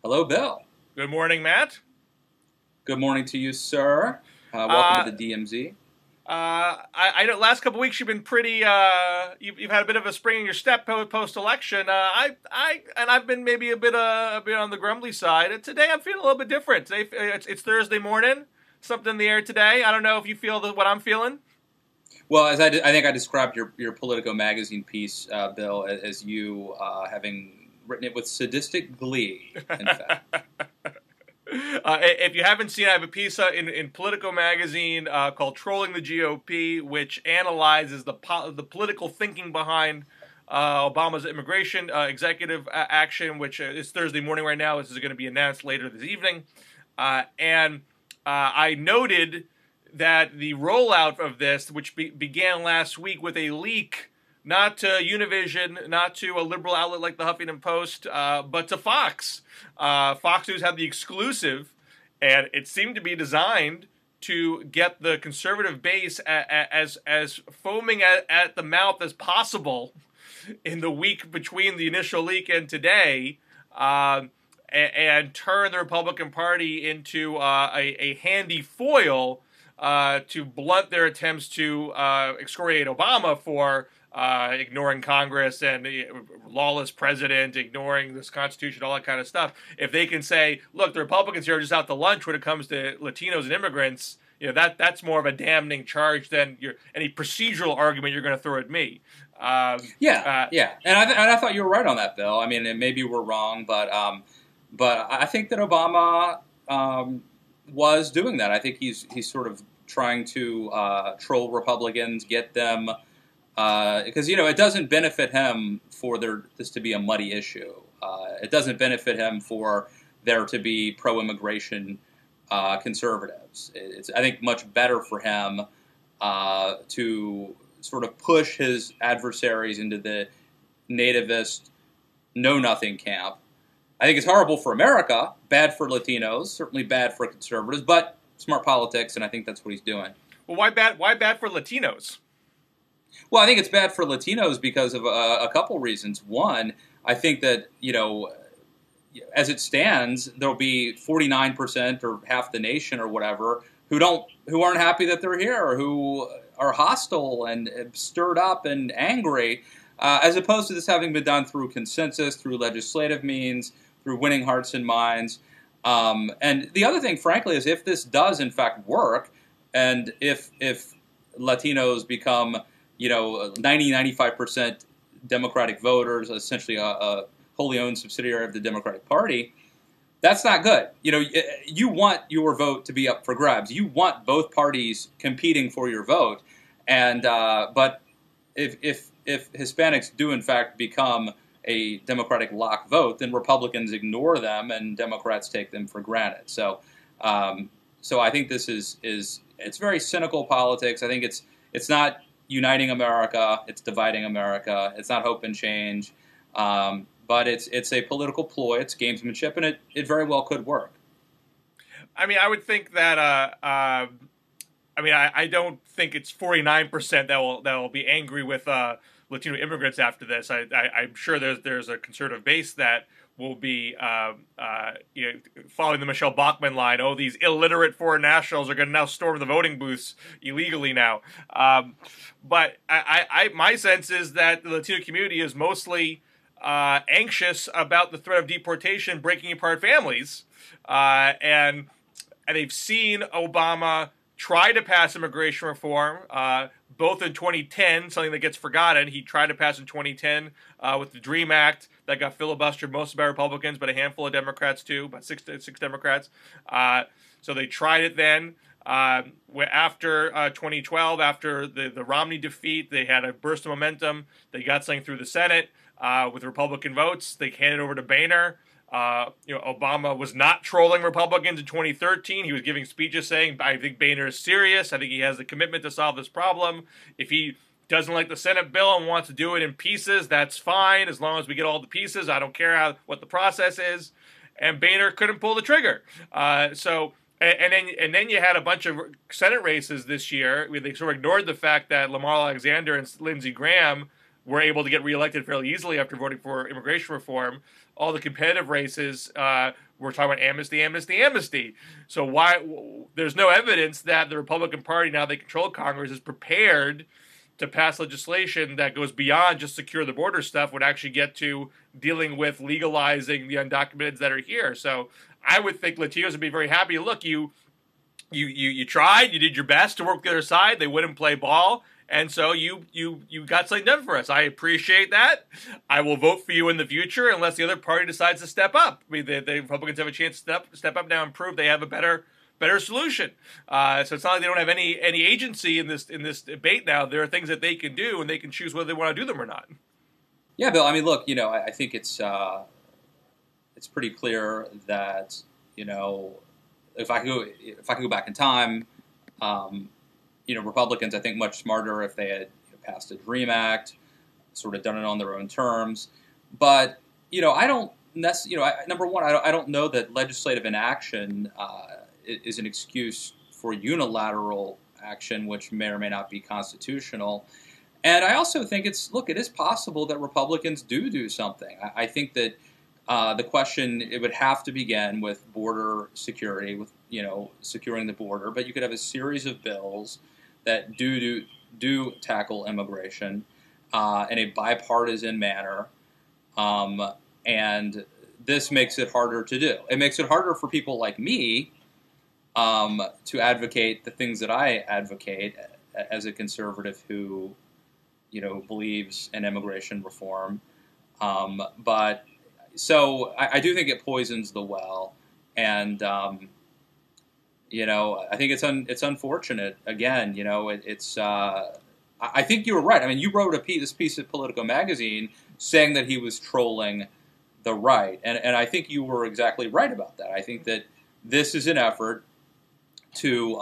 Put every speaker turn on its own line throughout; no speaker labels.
Hello, Bill.
Good morning, Matt.
Good morning to you, sir. Welcome to the DMZ.
I know last couple weeks you've been pretty. You've had a bit of a spring in your step post-election. I've been maybe a bit on the grumbly side. Today I'm feeling a little bit different. Today it's Thursday morning. Something in the air today. I don't know if you feel what I'm feeling.
Well, as I think I described your Politico magazine piece, Bill, as you having written it with sadistic glee. In fact.
If you haven't seen, I have a piece in Politico magazine called "Trolling the GOP," which analyzes the political thinking behind Obama's immigration executive action, which is Thursday morning right now. This is going to be announced later this evening, and I noted that the rollout of this, which began last week with a leak, not to Univision, not to a liberal outlet like the Huffington Post, but to Fox. Fox News had the exclusive, and it seemed to be designed to get the conservative base as foaming at the mouth as possible in the week between the initial leak and today, and turn the Republican Party into a handy foil to blunt their attempts to excoriate Obama for ignoring Congress and lawless president, ignoring this Constitution, all that kind of stuff. If they can say, look, the Republicans here are just out to lunch when it comes to Latinos and immigrants, that's more of a damning charge than any procedural argument you're going to throw at me.
Yeah. And I thought you were right on that, Bill. I mean, and maybe we're wrong, but I think that Obama was doing that. I think he's sort of trying to troll Republicans, get them. Because, it doesn't benefit him for this to be a muddy issue. It doesn't benefit him for there to be pro-immigration conservatives. It's, I think, much better for him to sort of push his adversaries into the nativist, know-nothing camp. I think it's horrible for America, bad for Latinos, certainly bad for conservatives, but smart politics, and I think that's what he's doing.
Well, why bad for Latinos?
Well, I think it's bad for Latinos because of a couple reasons. One, I think that, as it stands, there'll be 49% or half the nation or whatever who aren't happy that they're here, or who are hostile and stirred up and angry, as opposed to this having been done through consensus, through legislative means, through winning hearts and minds. And the other thing, frankly, is if this does in fact work, and if Latinos become 95% Democratic voters, essentially a wholly owned subsidiary of the Democratic Party, that's not good. You want your vote to be up for grabs. You want both parties competing for your vote. And but if Hispanics do in fact become a Democratic lock vote, then Republicans ignore them and Democrats take them for granted. So I think this is it's very cynical politics. I think it's not uniting America, it's dividing America. It's not hope and change, but it's a political ploy. It's gamesmanship, and it very well could work.
I mean, I would think that. I don't think it's 49% that will be angry with Latino immigrants after this. I'm sure there's a conservative base that will be following the Michelle Bachmann line. Oh, these illiterate foreign nationals are going to now storm the voting booths illegally now. But my sense is that the Latino community is mostly anxious about the threat of deportation breaking apart families, and they've seen Obama try to pass immigration reform, both in 2010, something that gets forgotten. He tried to pass in 2010 with the DREAM Act that got filibustered mostly by Republicans, but a handful of Democrats too, about six Democrats. So they tried it then. After 2012, after the Romney defeat, they had a burst of momentum. They got something through the Senate with Republican votes. They handed it over to Boehner. Obama was not trolling Republicans in 2013. He was giving speeches saying, I think Boehner is serious. I think he has the commitment to solve this problem. If he doesn't like the Senate bill and wants to do it in pieces, that's fine. As long as we get all the pieces, I don't care what the process is. And Boehner couldn't pull the trigger. And then you had a bunch of Senate races this year. They sort of ignored the fact that Lamar Alexander and Lindsey Graham were able to get reelected fairly easily after voting for immigration reform. All the competitive races we're talking about amnesty, amnesty, amnesty. So why there's no evidence that the Republican Party, now they control Congress, is prepared to pass legislation that goes beyond just secure the border stuff, would actually get to dealing with legalizing the undocumented that are here. So I would think Latinos would be very happy. Look, you tried, you did your best to work with the other side. They wouldn't play ball. And so you got something done for us. I appreciate that. I will vote for you in the future unless the other party decides to step up. I mean, the Republicans have a chance to step up now and prove they have a better solution. So it's not like they don't have any agency in this debate now. There are things that they can do, and they can choose whether they want to do them or not.
Yeah, Bill. I mean, look, I think it's pretty clear that if I could go back in time. Republicans, I think, much smarter if they had passed a DREAM Act, sort of done it on their own terms. But, I don't necessarily, number one, I don't know that legislative inaction is an excuse for unilateral action, which may or may not be constitutional. And I also think it is possible that Republicans do something. I think that the question, it would have to begin with border security, with, securing the border. But you could have a series of bills that do tackle immigration in a bipartisan manner, and this makes it harder to do. It makes it harder for people like me to advocate the things that I advocate as a conservative who, believes in immigration reform. But so I do think it poisons the well, and I think it's unfortunate. Again, I think you were right. I mean, you wrote this piece of Politico magazine saying that he was trolling the right, and I think you were exactly right about that. I think that this is an effort to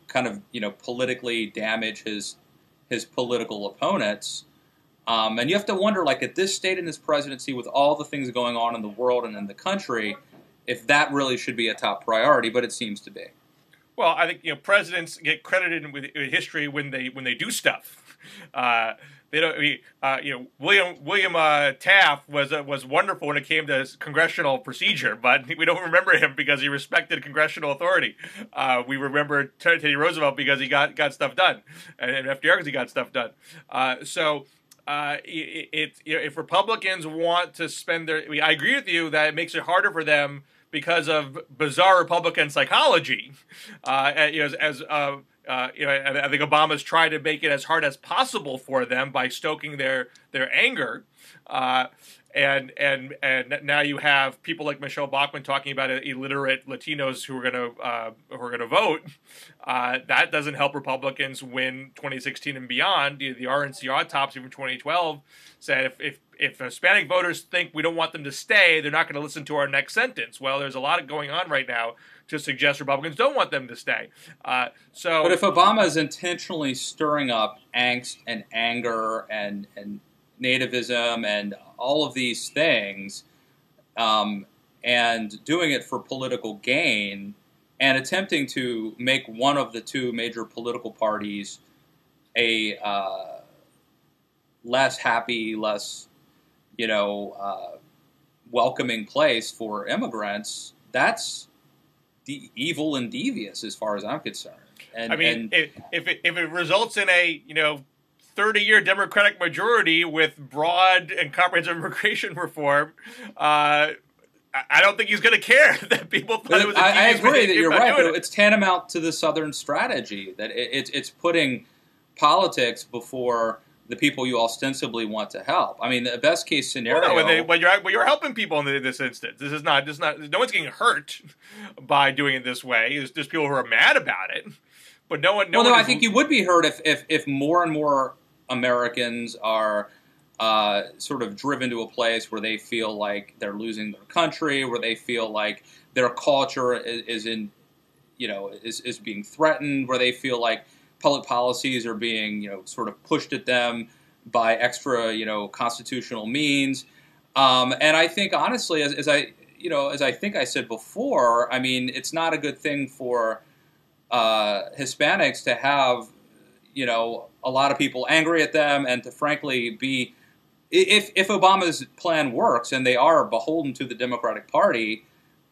kind of politically damage his political opponents. And you have to wonder, like, at this state in this presidency, with all the things going on in the world and in the country, if that really should be a top priority, but it seems to be.
Well, I think presidents get credited with history when they do stuff. They don't. William Taft was wonderful when it came to congressional procedure, but we don't remember him because he respected congressional authority. We remember Teddy Roosevelt because he got stuff done, and FDR because he got stuff done. If Republicans want to spend I agree with you that it makes it harder for them because of bizarre Republican psychology. I think Obama's tried to make it as hard as possible for them by stoking their anger. And now you have people like Michelle Bachmann talking about illiterate Latinos who are gonna vote. That doesn't help Republicans win 2016 and beyond. The RNC autopsy from 2012 said if Hispanic voters think we don't want them to stay, they're not going to listen to our next sentence. Well, there's a lot going on right now to suggest Republicans don't want them to stay. But
if Obama is intentionally stirring up angst and anger and nativism and all of these things, and doing it for political gain, and attempting to make one of the two major political parties a less happy, less welcoming place for immigrants, that's evil and devious as far as I'm concerned. And,
if it results in a 30-year Democratic majority with broad and comprehensive immigration reform, I don't think he's going to care that people thought it was.
I agree that you're right, but it's tantamount to the Southern strategy that it's putting politics before the people you ostensibly want to help. I mean, the best case scenario.
Well, you're helping people in this instance. This is not. No one's getting hurt by doing it this way. There's people who are mad about it, but no one.
I think you would be hurt if more and more Americans are sort of driven to a place where they feel like they're losing their country, where they feel like their culture is being threatened, where they feel like public policies are being, sort of pushed at them by extra, constitutional means. And I think, honestly, as I think I said before, I mean, it's not a good thing for Hispanics to have, a lot of people angry at them and to frankly be if Obama's plan works and they are beholden to the Democratic Party,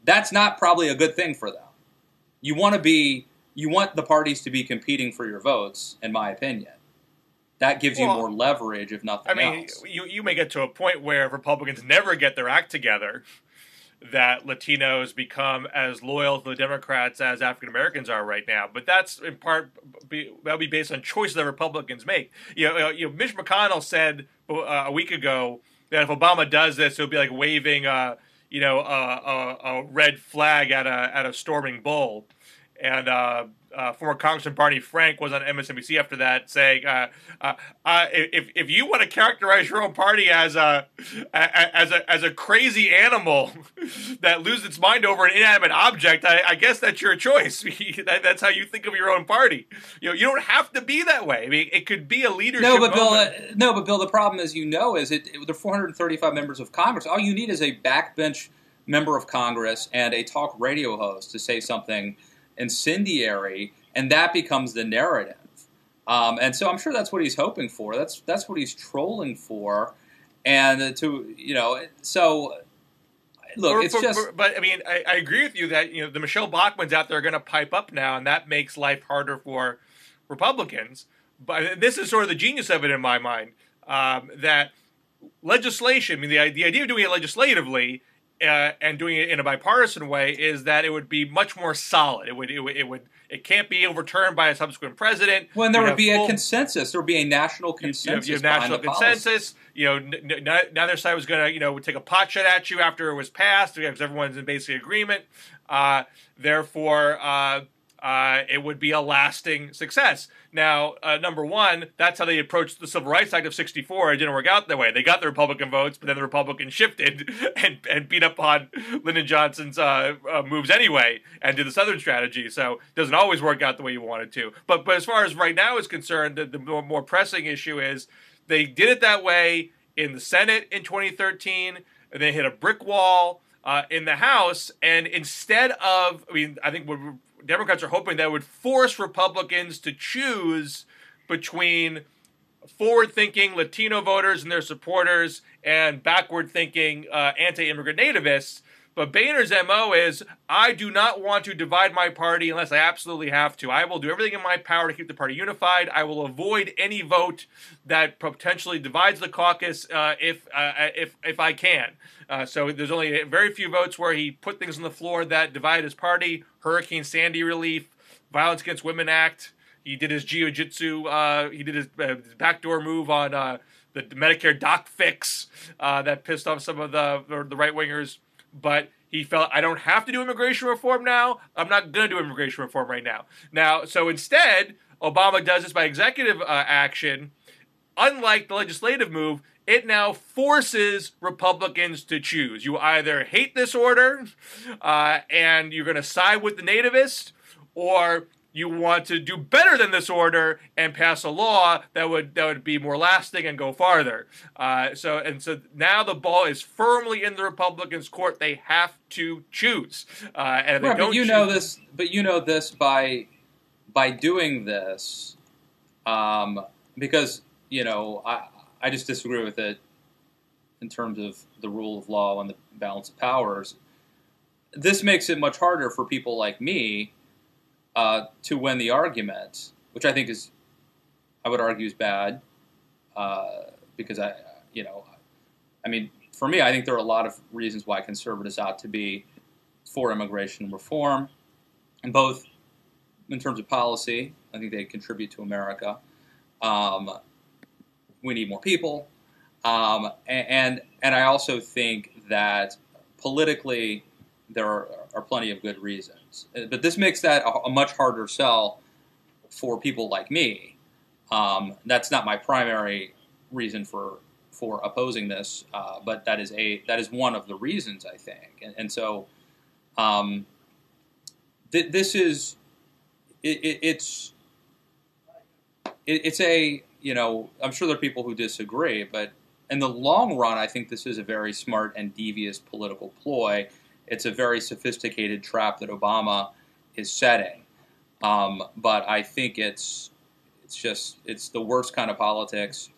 that's not probably a good thing for them. You want the parties to be competing for your votes, in my opinion. That gives you more leverage, if nothing else.
You may get to a point where Republicans never get their act together, that Latinos become as loyal to the Democrats as African Americans are right now. But that's in part that'll be based on choices that Republicans make. Mitch McConnell said a week ago that if Obama does this, it'll be like waving a red flag at a storming bull. And former Congressman Barney Frank was on MSNBC after that, saying, "If you want to characterize your own party as a crazy animal that loses its mind over an inanimate object, I guess that's your choice. That's how you think of your own party. You don't have to be that way. I mean, it could be a leadership."
No, but Bill, the problem, as you know, is there are 435 members of Congress. All you need is a backbench member of Congress and a talk radio host to say something incendiary, and that becomes the narrative. And so I'm sure that's what he's hoping for. That's what he's trolling for. And so look, it's just.
But I mean, I agree with you that the Michelle Bachmans out there are going to pipe up now, and that makes life harder for Republicans. But this is sort of the genius of it in my mind, that legislation. I mean, the idea of doing it legislatively. And doing it in a bipartisan way is that it would be much more solid. It can't be overturned by a subsequent president.
Well, there would be a consensus. There would be a national consensus.
You have national consensus. Neither side was going to take a pot shot at you after it was passed because everyone's in basic agreement. Therefore, it would be a lasting success. Now, number one, that's how they approached the Civil Rights Act of '64. It didn't work out that way. They got the Republican votes, but then the Republicans shifted and beat up on Lyndon Johnson's moves anyway and did the Southern strategy. So it doesn't always work out the way you want it to. But as far as right now is concerned, the more pressing issue is they did it that way in the Senate in 2013, and they hit a brick wall in the House. And instead of, I think what Democrats are hoping that would force Republicans to choose between forward-thinking Latino voters and their supporters and backward-thinking anti-immigrant nativists. But Boehner's MO is, I do not want to divide my party unless I absolutely have to. I will do everything in my power to keep the party unified. I will avoid any vote that potentially divides the caucus if I can. So there's only very few votes where he put things on the floor that divide his party. Hurricane Sandy relief, Violence Against Women Act. He did his jiu-jitsu. He did his backdoor move on the Medicare doc fix that pissed off some of the right-wingers. But he felt, I don't have to do immigration reform now. I'm not going to do immigration reform right now. So instead, Obama does this by executive action. Unlike the legislative move, it now forces Republicans to choose. You either hate this order and you're going to side with the nativist, or you want to do better than this order and pass a law that would be more lasting and go farther. So now the ball is firmly in the Republicans' court. They have to choose. And if they don't choose,
but you know this by doing this, because I just disagree with it in terms of the rule of law and the balance of powers. This makes it much harder for people like me to win the argument, which I think I would argue is bad, because for me, I think there are a lot of reasons why conservatives ought to be for immigration reform, and both in terms of policy. I think they contribute to America. We need more people, and I also think that politically there are plenty of good reasons. But this makes that a much harder sell for people like me. That's not my primary reason for opposing this, but that is one of the reasons, I think. And so this is it's a I'm sure there are people who disagree, but in the long run, I think this is a very smart and devious political ploy. It's a very sophisticated trap that Obama is setting, but I think it's the worst kind of politics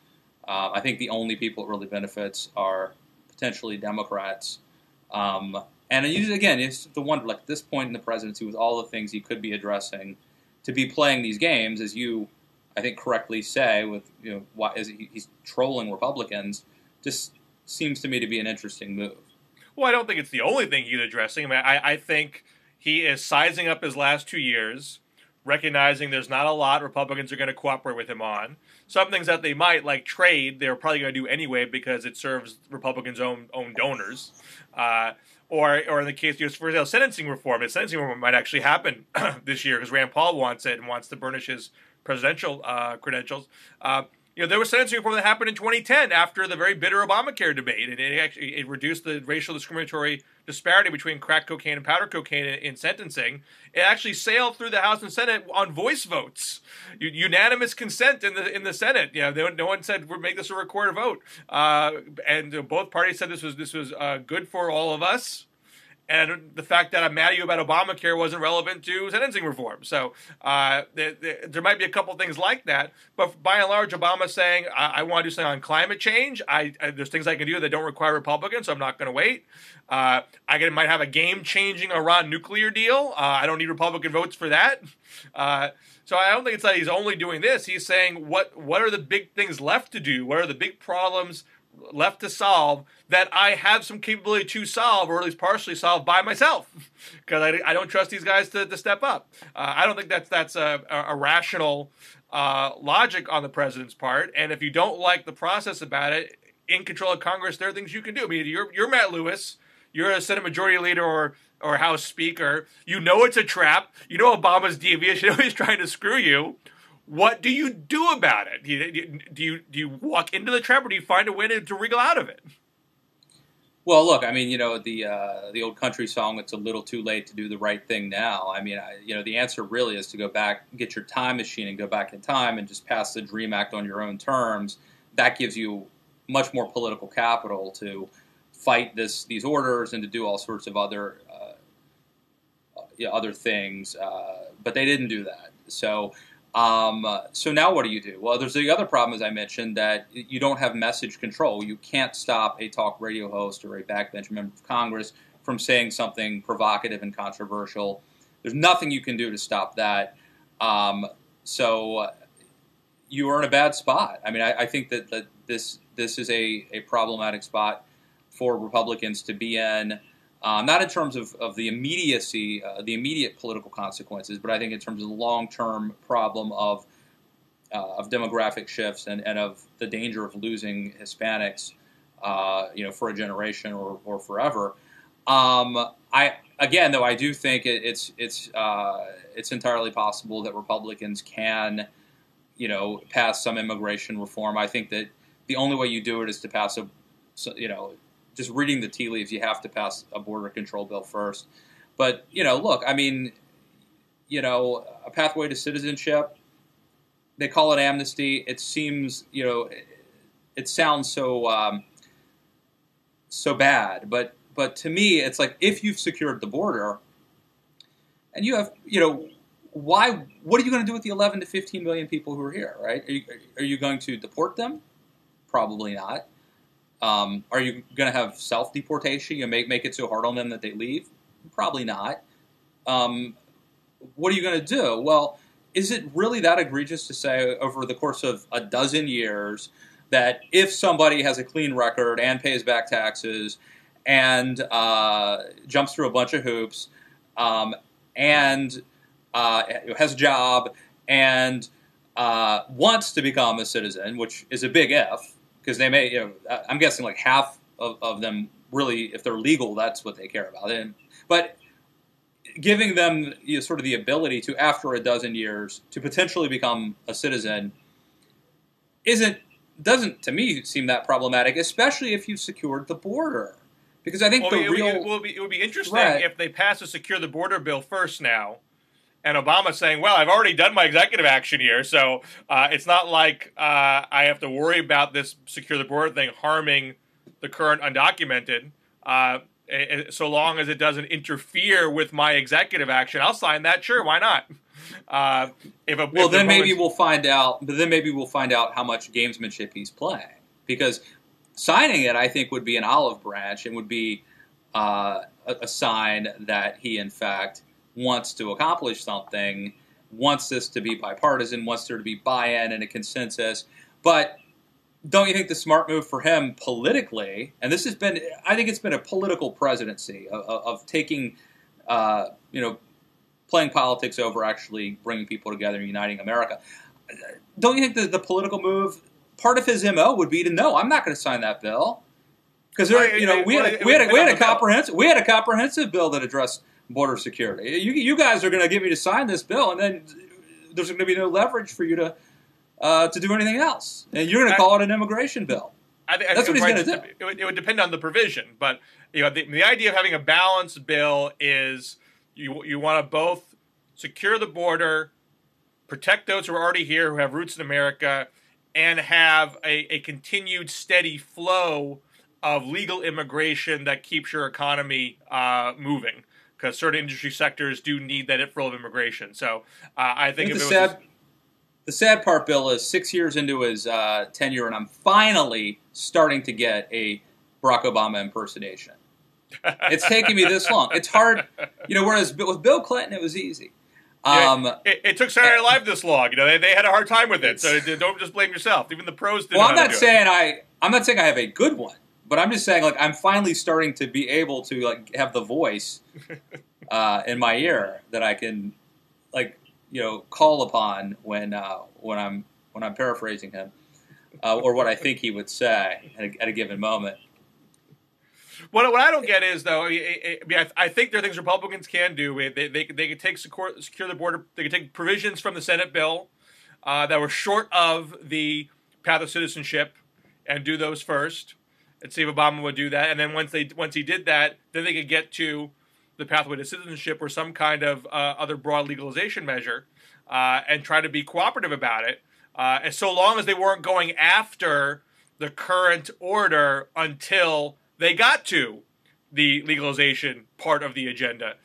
I think the only people it really benefits are potentially Democrats. And usually, again, it's the one, like, at this point in the presidency, with all the things he could be addressing, to be playing these games, as you, I think, correctly say, with, why is he's trolling Republicans, just seems to me to be an interesting move.
Well, I don't think it's the only thing he's addressing. I mean, I think he is sizing up his last 2 years, recognizing there's not a lot Republicans are going to cooperate with him on. Some things that they might, like trade, they're probably going to do anyway because it serves Republicans' own donors. Or in the case, for example, sentencing reform. The sentencing reform might actually happen this year because Rand Paul wants it and wants to burnish his presidential credentials. There was sentencing reform that happened in 2010 after the very bitter Obamacare debate, and it reduced the racial discriminatory disparity between crack cocaine and powder cocaine in sentencing. It actually sailed through the House and Senate on voice votes, unanimous consent in the Senate. No one said we'll make this a recorded vote, and both parties said this was good for all of us. And the fact that I'm mad at you about Obamacare wasn't relevant to sentencing reform. So there might be a couple things like that. But by and large, Obama's saying, I want to do something on climate change. There's things I can do that don't require Republicans, so I'm not going to wait. I might have a game-changing Iran nuclear deal. I don't need Republican votes for that. So I don't think it's that he's only doing this. He's saying, what are the big things left to do? What are the big problems left to solve that I have some capability to solve, or at least partially solve by myself, because I don't trust these guys to step up. I don't think that's a rational logic on the president's part. And if you don't like the process about it, in control of Congress, there are things you can do. I mean, you're Matt Lewis, you're a Senate Majority Leader or House Speaker. You know it's a trap. You know Obama's devious. You know he's trying to screw you. What do you do about it? Do you walk into the trap, or do you find a way to wriggle out of it?
Well, look, I mean, the old country song, "It's a little too late to do the right thing now." I mean, the answer really is to go back, get your time machine, and go back in time and just pass the DREAM Act on your own terms. That gives you much more political capital to fight these orders and to do all sorts of other things. But they didn't do that, so. So now what do you do? Well, there's the other problem, as I mentioned, that you don't have message control. You can't stop a talk radio host or a backbench member of Congress from saying something provocative and controversial. There's nothing you can do to stop that. So you are in a bad spot. I mean, I think that this is a problematic spot for Republicans to be in. Not in terms of the immediacy, the immediate political consequences, but I think in terms of the long-term problem of demographic shifts and of the danger of losing Hispanics, for a generation or forever. I do think it's entirely possible that Republicans can, pass some immigration reform. I think that the only way you do it is to pass just reading the tea leaves, you have to pass a border control bill first. But, look, I mean, a pathway to citizenship, they call it amnesty. It seems, it sounds so bad. But to me, it's like, if you've secured the border and you have, what are you going to do with the 11 to 15 million people who are here, right? Are you going to deport them? Probably not. Are you going to have self-deportation? Make it so hard on them that they leave? Probably not. What are you going to do? Well, is it really that egregious to say over the course of a dozen years that if somebody has a clean record and pays back taxes and jumps through a bunch of hoops and has a job and wants to become a citizen, which is a big if, because they may, I'm guessing like half of them really, if they're legal, that's what they care about. But giving them sort of the ability to, after a dozen years, to potentially become a citizen doesn't to me seem that problematic, especially if you've secured the border. Because I think it would be interesting
if they pass a secure the border bill first now. And Obama's saying, well, I've already done my executive action here, so it's not like I have to worry about this secure the border thing harming the current undocumented. So long as it doesn't interfere with my executive action, I'll sign that. Sure, why not?
Maybe we'll find out. But then maybe we'll find out how much gamesmanship he's playing. because signing it, I think, would be an olive branch and would be a sign that he, in fact, wants to accomplish something, wants this to be bipartisan, wants there to be buy-in and a consensus. But don't you think the smart move for him politically, and this has been, I think it's been a political presidency of taking, playing politics over actually bringing people together and uniting America. Don't you think that the political move, part of his MO would be to, no, I'm not going to sign that bill. Because we had a comprehensive bill that addressed border security. You guys are going to get me to sign this bill, and then there's going to be no leverage for you to do anything else, and you're going to call it an immigration bill. That's what he's going to do.
It would depend on the provision, but the idea of having a balanced bill is you want to both secure the border, protect those who are already here who have roots in America, and have a continued steady flow of legal immigration that keeps your economy moving, because certain industry sectors do need that flow of immigration. So I think
the sad part, Bill, is 6 years into his tenure, and I'm finally starting to get a Barack Obama impersonation. It's taking me this long. It's hard, whereas with Bill Clinton, it was easy.
It took Saturday Night Live this long. They had a hard time with it, so don't just blame yourself. Even the pros didn't.
Well, I'm not saying I have a good one. But I'm just saying, I'm finally starting to be able to have the voice in my ear that I can, call upon when I'm paraphrasing him, or what I think he would say at a given moment.
What I don't get is, though, I think there are things Republicans can do. They could take secure the border. They could take provisions from the Senate bill that were short of the path of citizenship and do those first, and see if Obama would do that. And then once he did that, then they could get to the pathway to citizenship or some kind of other broad legalization measure, and try to be cooperative about it. And so long as they weren't going after the current order until they got to the legalization part of the agenda.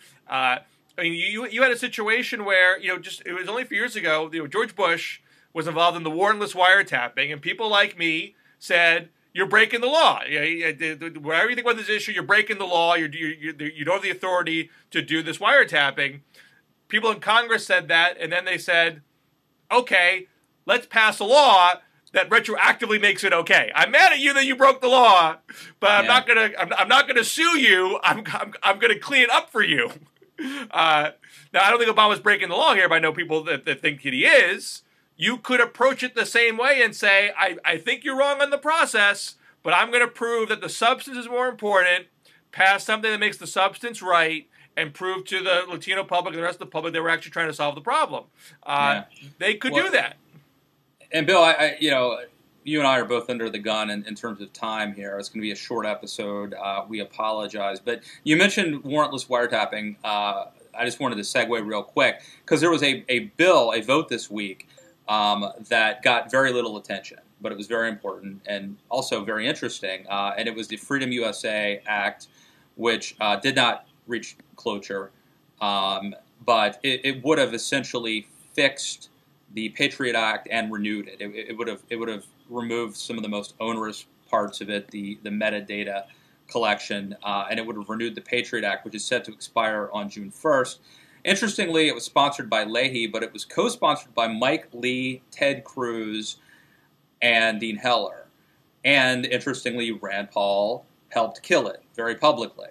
You had a situation where, it was only a few years ago, George Bush was involved in the warrantless wiretapping, and people like me said, you're breaking the law. Whatever you think about this issue, you're breaking the law. You don't have the authority to do this wiretapping. People in Congress said that, and then they said, okay, let's pass a law that retroactively makes it okay. I'm mad at you that you broke the law, but I'm not gonna sue you. I'm gonna clean it up for you. Now, I don't think Obama's breaking the law here, but I know people that think that he is. You could approach it the same way and say, I think you're wrong on the process, but I'm going to prove that the substance is more important, pass something that makes the substance right, and prove to the Latino public and the rest of the public they were actually trying to solve the problem. They could do that.
And Bill, you and I are both under the gun in terms of time here. It's going to be a short episode. We apologize. But you mentioned warrantless wiretapping. I just wanted to segue real quick, because there was a vote this week that got very little attention, but it was very important and also very interesting. And it was the Freedom USA Act, which did not reach cloture, but it would have essentially fixed the Patriot Act and renewed it. It would have removed some of the most onerous parts of it, the metadata collection, and it would have renewed the Patriot Act, which is set to expire on June 1st. Interestingly, it was sponsored by Leahy, but it was co-sponsored by Mike Lee, Ted Cruz, and Dean Heller. And interestingly, Rand Paul helped kill it very publicly.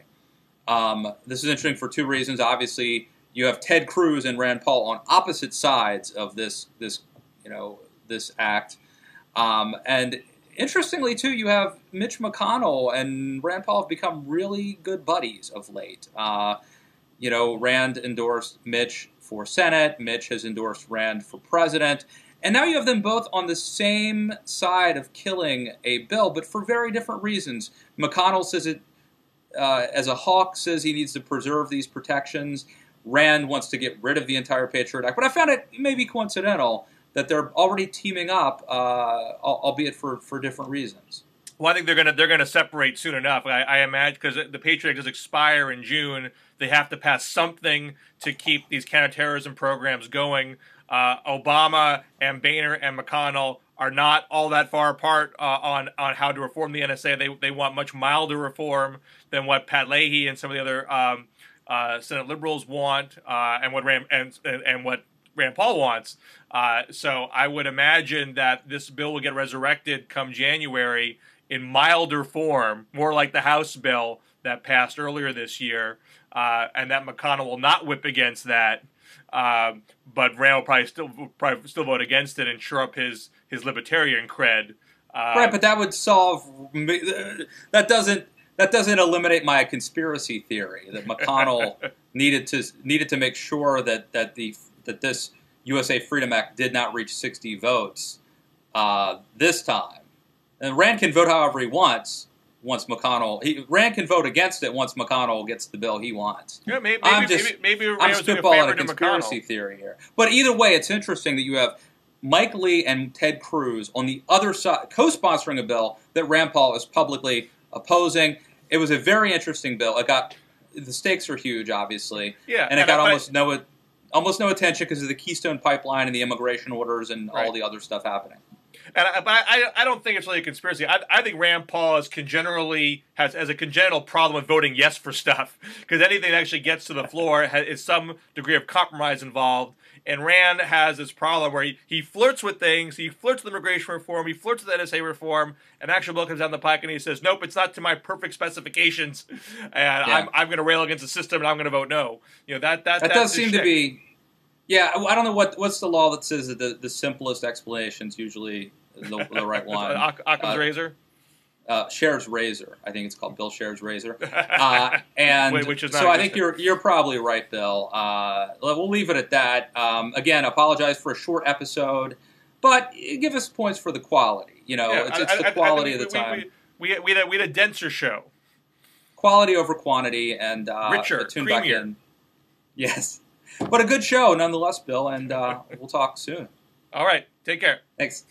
This is interesting for two reasons. Obviously, you have Ted Cruz and Rand Paul on opposite sides of this act. And interestingly, too, you have Mitch McConnell and Rand Paul have become really good buddies of late. Rand endorsed Mitch for Senate. Mitch has endorsed Rand for president. And now you have them both on the same side of killing a bill, but for very different reasons. McConnell says it, as a hawk, says he needs to preserve these protections. Rand wants to get rid of the entire Patriot Act. But I found it maybe coincidental that they're already teaming up, albeit for different reasons.
Well, I think they're gonna separate soon enough. I imagine, because the Patriot Act does expire in June. They have to pass something to keep these counterterrorism programs going. Obama and Boehner and McConnell are not all that far apart on how to reform the NSA. They want much milder reform than what Pat Leahy and some of the other Senate liberals want, and what Rand Paul wants. So I would imagine that this bill will get resurrected come January in milder form, more like the House bill that passed earlier this year, and that McConnell will not whip against that. But Rand will probably still vote against it and shore up his libertarian cred.
Right, but that would solve. That doesn't eliminate my conspiracy theory that McConnell needed to make sure that this USA Freedom Act did not reach 60 votes this time. And Rand can vote however he wants. Once McConnell, Rand can vote against it once McConnell gets the bill he wants.
Yeah, maybe
I'm
Rand
spitballing a conspiracy theory here. But either way, it's interesting that you have Mike Lee and Ted Cruz on the other side, co-sponsoring a bill that Rand Paul is publicly opposing. It was a very interesting bill. The stakes are huge, obviously.
Yeah,
and it got almost no attention because of the Keystone Pipeline and the immigration orders and all the other stuff happening.
But I don't think it's really a conspiracy. I think Rand Paul has a congenital problem with voting yes for stuff, because anything that actually gets to the floor is some degree of compromise involved. And Rand has this problem where he flirts with things. He flirts with immigration reform. He flirts with NSA reform. And actual bill comes down the pike and he says, nope, it's not to my perfect specifications. And I'm going to rail against the system and I'm going to vote no. That
does seem to be. Yeah, I don't know what's the law that says that the simplest explanation is usually the right one.
Occam's razor?
Scher's razor. I think it's called Bill Scher's razor.
Which is not
so I think you're probably right, Bill. We'll leave it at that. Again, apologize for a short episode, but give us points for the quality. It's the quality of the time.
We had a denser show.
Quality over quantity, and
richer,
tune
creamier.
Back in. Yes. But a good show nonetheless, Bill, and we'll talk soon.
All right. Take care.
Thanks.